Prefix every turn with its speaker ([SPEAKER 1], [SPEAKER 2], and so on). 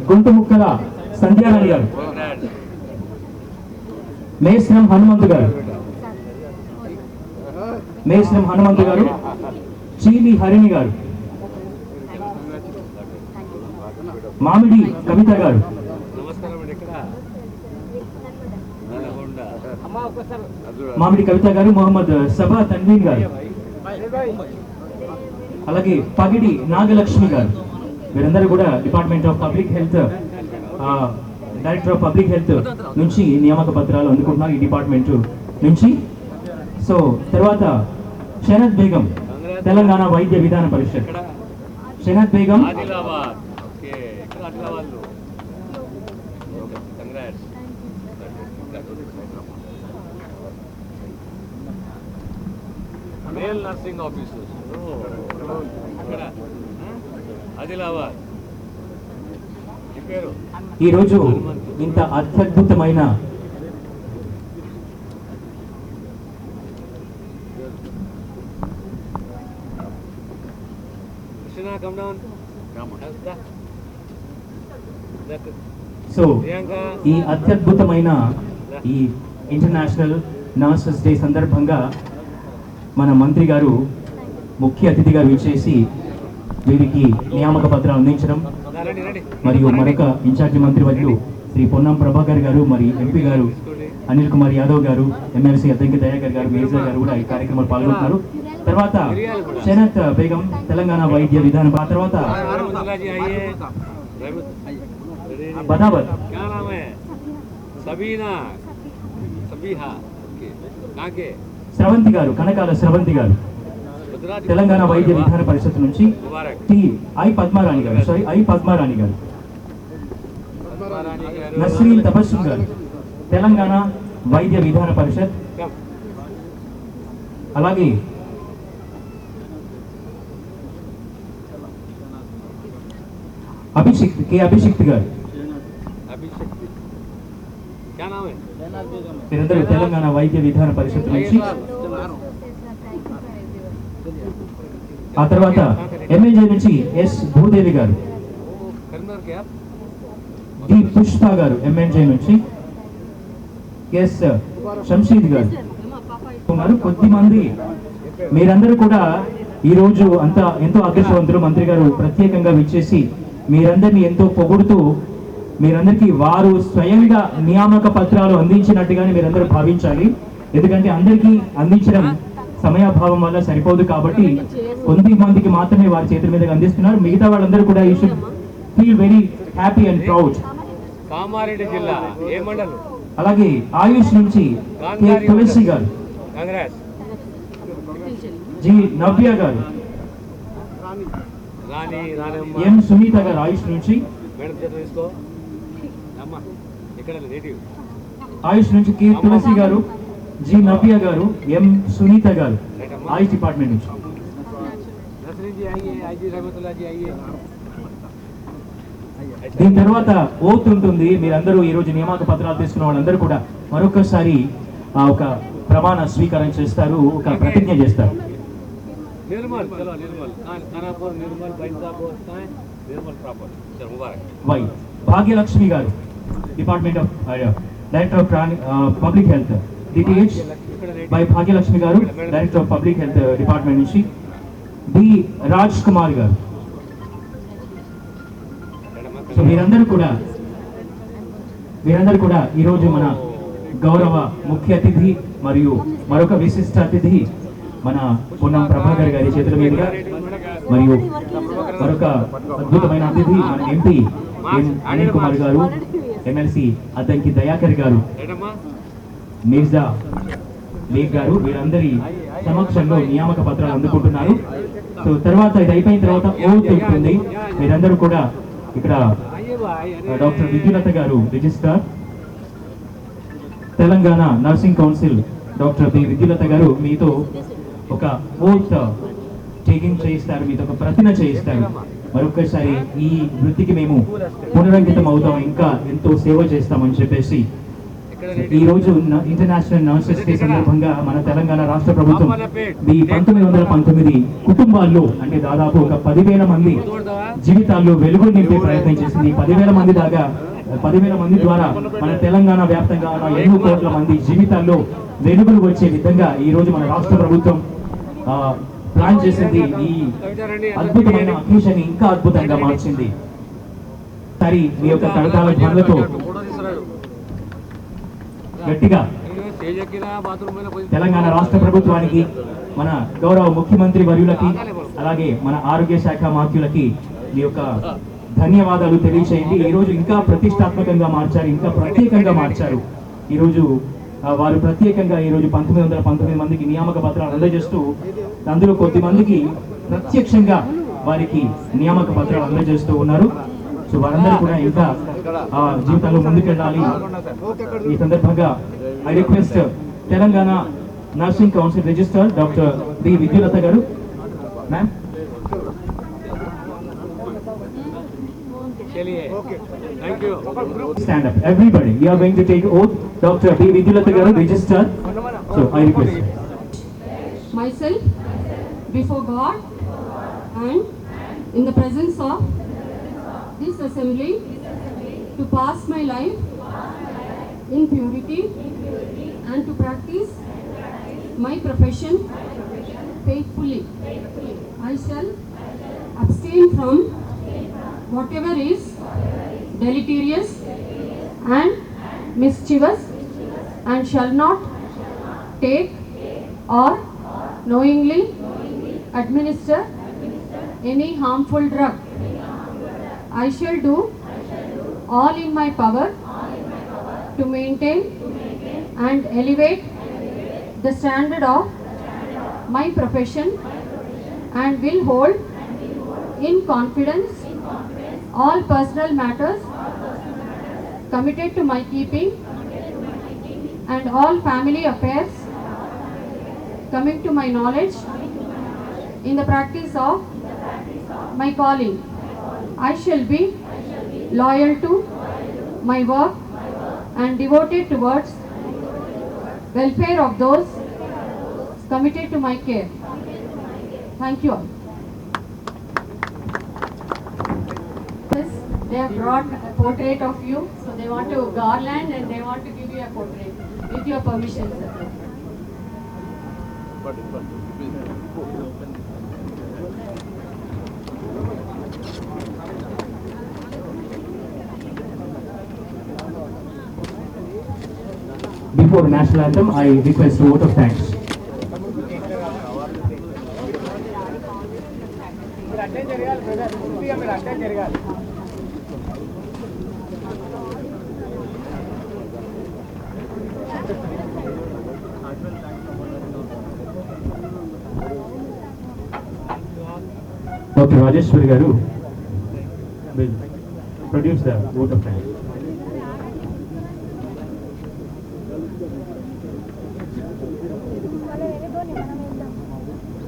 [SPEAKER 1] గుంటుముక్కల సంధ్యారాణి గారు, మేస్రం హనుమంతు గారు, మేస్రం హనుమంతు గారు, చీలి హరిణి గారు, మామిడి కవిత గారు, మామిడి కవిత గారు, మొహమ్మద్ సబా తన్వీన్ గారు, అలాగే పగిడి నాగలక్ష్మి గారు. వీరందరూ కూడా department of public health, director of public health నుంచి నియామక పత్రాలు అందుకుంటున్నారు ఈ డిపార్ట్మెంట్ నుంచి. సో తర్వాత షనత్ Begum, Telangana Vaidya Vidhana Parishad. Shanath Begum
[SPEAKER 2] male nursing officer Adilabad.
[SPEAKER 1] ఈరోజు ఇంత అత్యద్భుతమైన సో ఈ అత్యద్భుతమైన ఈ ఇంటర్నేషనల్ నర్సెస్ డే సందర్భంగా మన మంత్రి గారు ముఖ్య అతిథిగా విచ్చేసి వీరికి నియామక పత్రాలు అందించడం, మరియు మరొక ఇన్ఛార్జి మంత్రి వర్యులు శ్రీ పొన్నం ప్రభాకర్ గారు, మరి ఎంపీ గారు అనిల్ కుమార్ యాదవ్ గారు, ఎమ్మెల్సీ అద్దంకి దయాకర్ గారు, మేజర్ గారు కూడా ఈ కార్యక్రమంలో పాల్గొంటున్నారు. తర్వాత షనత్ బేగం, తెలంగాణ వైద్య విధానం. ఆ తర్వాత బదావత్ స్రవంతి గారు, కనకాల స్రవంతి గారు, తెలంగాణ వైద్య విధాన పరిషత్ నుంచి. ఐ పద్మారాణి గారు, నస్రీన్ తపస్సు గారు, తెలంగాణ వైద్య విధాన పరిషత్. అలాగే అభిషిక్త్ గారు, వీరందరూ తెలంగాణ వైద్య విధాన పరిషత్ నుంచి. ఆ తర్వాత ఎంఏజే నుంచి ఎస్ భూదేవి గారు, డి పుష్ప గారు ఎంఎన్జే నుంచి, ఎస్ శంషీద్ గారు ఉన్నారు. కొద్దిమంది మీరందరూ కూడా ఈరోజు ఎంతో అదృష్టవంతులు. మంత్రి గారు ప్రత్యేకంగా విచ్చేసి మీరందరినీ ఎంతో పొగుడుతూ మీరందరికీ వారు స్వయంగా నియామక పత్రాలు అందించినట్టుగానే మీరందరూ భావించాలి. ఎందుకంటే అందరికీ అందించడం సమయాభావం వల్ల సరిపోదు కాబట్టి కొద్దిమందికి మాత్రమే వారి చేతుల మీదుగా అందిస్తున్నారు. మిగతా వాళ్ళందరూ కూడా you should feel very happy and proud.
[SPEAKER 2] Kamareddy జిల్లా ఏ మండలం?
[SPEAKER 1] అలాగే ఆయుష్ నుంచి కె తులసి గారు, జి నవ్య గారు, ఎం సునీత గారు ఆయుష్ నుంచి. ఆయుష్ నుంచి కె తులసి గారు, జి నవ్య గారు, ఎం సునీత గారు ఆయుష్ డిపార్ట్మెంట్ నుంచి. దీని తర్వాత ఓత్ ఉంటుంది. మీరందరూ ఈరోజు నియామక పత్రాలు తీసుకున్న వాళ్ళందరూ కూడా మరొకసారి ఒక ప్రమాణ స్వీకారం చేస్తారు, ఒక ప్రతిజ్ఞ చేస్తారు. Y Bhagyalakshmi garu, department of director of public health, DTH by Bhagyalakshmi garu, director of public health department నుంచి. బి రాజ్ కుమార్ గారు. సో మీరందరూ కూడా ఈరోజు మన గౌరవ ముఖ్య అతిథి మరియు మరొక విశిష్ట అతిథి మన పొన్నం ప్రభాకర్ గారి చేతుల మీదుగా, మరియు మరొక అద్భుతమైన అతిథి మన ఎంపీ అనిల్ కుమార్ గారు, ఎమ్మెల్సీ అద్దంకి దయాకర్ గారు, మిర్జా లేక్ గారు, వీరందరి సమక్షంలో నియామక పత్రాలు అందుకుంటున్నారు. సో తర్వాత ఇది అయిపోయిన తర్వాత ఓత్ ఉంటుంది. మీరందరూ కూడా ఇక్కడ doctor Vidyulatha garu registrar, Telangana nursing council doctor B Vidyulatha garu మీతో ఒక ఓత్ టేకింగ్ చేయిస్తారు, మీతో ఒక ప్రతిజ్ఞ చేయిస్తారు. మరొకసారి ఈ వృత్తికి మేము పునరంకితం అవుతాం, ఇంకా ఎంతో సేవ చేస్తామని చెప్పేసి ఈ రోజు ఇంటర్నేషనల్ నర్సెస్ డే సందర్భంగా మన తెలంగాణ రాష్ట్ర ప్రభుత్వం ఈ 1919 కుటుంబాల్లో అంటే దాదాపు ఒక 10,000 మంది జీవితాల్లో వెలుగు నింపే ప్రయత్నం చేసింది. 10,000 మంది దాకా 10,000 మంది ద్వారా మన తెలంగాణ వ్యాప్తంగా ఉన్న ఎన్నో కోట్ల మంది జీవితాల్లో వెలుగులు వచ్చే విధంగా ఈ రోజు మన రాష్ట్ర ప్రభుత్వం ప్లాన్ చేసింది. ఈ అద్భుతమైన అకేషన్ ఇంకా అద్భుతంగా మార్చింది. సరి మీ యొక్క కడతాల ధ్వనులతో గట్టిగా తెలంగాణ రాష్ట్ర ప్రభుత్వానికి, మన గౌరవ ముఖ్యమంత్రి వర్యులకి, అలాగే మన ఆరోగ్య శాఖ మాత్యులకి మీ యొక్క ధన్యవాదాలు తెలియచేయండి. ఈ రోజు ఇంకా ప్రతిష్టాత్మకంగా మార్చారు, ఇంకా ప్రత్యేకంగా మార్చారు. ఈరోజు వారు ప్రత్యేకంగా ఈరోజు 1919 మందికి నియామక పత్రాలు అందజేస్తూ అందులో కొద్ది మందికి ప్రత్యక్షంగా వారికి నియామక పత్రాలు అందజేస్తూ ఉన్నారు. సో వారందరూ కూడా ఇంకా జీవితంలో ముందుకెళ్ళాలి. ఈ సందర్భంగా I request Telangana nursing council registrar doctor B Vidyulatha garu. Ma'am stand up everybody, we are going to take oath. Dr. B Vidyulata garu register, so I request
[SPEAKER 3] myself before God and in the presence of this assembly to pass my life in purity and to practice my profession faithfully. I shall abstain from whatever is deleterious and mischievous and shall not take or knowingly administer any harmful drug. I shall do all in my power to maintain and elevate the standard of my profession and will hold in confidence all personal matters committed to my keeping and all family affairs coming to my knowledge in the practice of my calling. I shall be loyal to my work and devoted towards welfare of those committed to my care. Thank you all. They have brought a portrait of you, so they want to garland and they want to give you a portrait with your permission, sir.
[SPEAKER 1] Before national anthem, I request a vote of thanks. Dr. Rajeshwari garu will produce the vote of thanks.